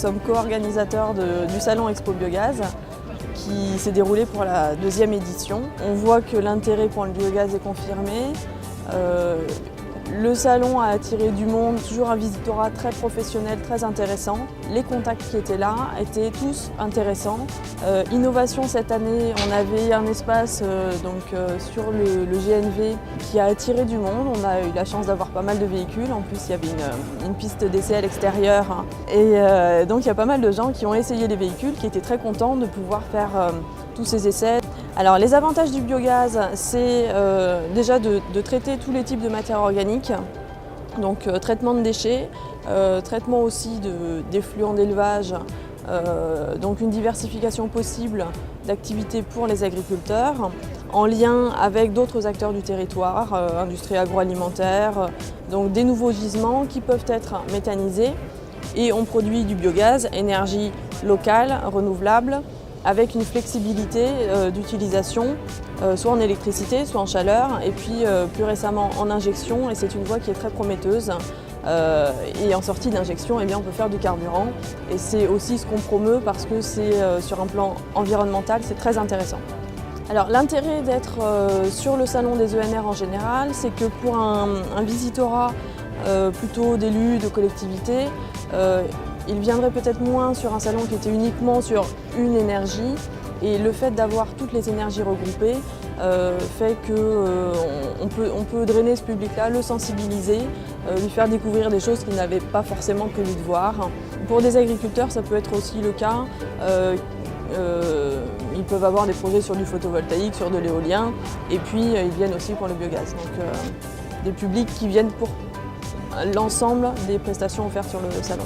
sommes co-organisateurs du Salon Expo Biogaz qui s'est déroulé pour la 2e édition. On voit que l'intérêt pour le biogaz est confirmé. Le salon a attiré du monde, toujours un visitorat très professionnel, très intéressant. Les contacts qui étaient là étaient tous intéressants. Innovation cette année, on avait un espace sur le GNV qui a attiré du monde. On a eu la chance d'avoir pas mal de véhicules. En plus, il y avait une piste d'essai à l'extérieur. Et donc, il y a pas mal de gens qui ont essayé les véhicules, qui étaient très contents de pouvoir faire tous ces essais. Alors les avantages du biogaz, c'est déjà de traiter tous les types de matières organiques, donc traitement de déchets, traitement aussi d'effluents d'élevage, donc une diversification possible d'activités pour les agriculteurs, en lien avec d'autres acteurs du territoire, industrie agroalimentaire, donc des nouveaux gisements qui peuvent être méthanisés et on produit du biogaz, énergie locale, renouvelable, avec une flexibilité d'utilisation, soit en électricité, soit en chaleur, et puis plus récemment en injection, et c'est une voie qui est très prometteuse. Et en sortie d'injection, on peut faire du carburant, et c'est aussi ce qu'on promeut parce que c'est sur un plan environnemental, c'est très intéressant. Alors l'intérêt d'être sur le salon des ENR en général, c'est que pour un visitorat plutôt d'élus, de collectivités, il viendrait peut-être moins sur un salon qui était uniquement sur une énergie, et le fait d'avoir toutes les énergies regroupées fait qu'on peut drainer ce public-là, le sensibiliser, lui faire découvrir des choses qu'il n'avait pas forcément prévu de voir. Pour des agriculteurs, ça peut être aussi le cas. Ils peuvent avoir des projets sur du photovoltaïque, sur de l'éolien, et puis ils viennent aussi pour le biogaz. Donc des publics qui viennent pour l'ensemble des prestations offertes sur le salon.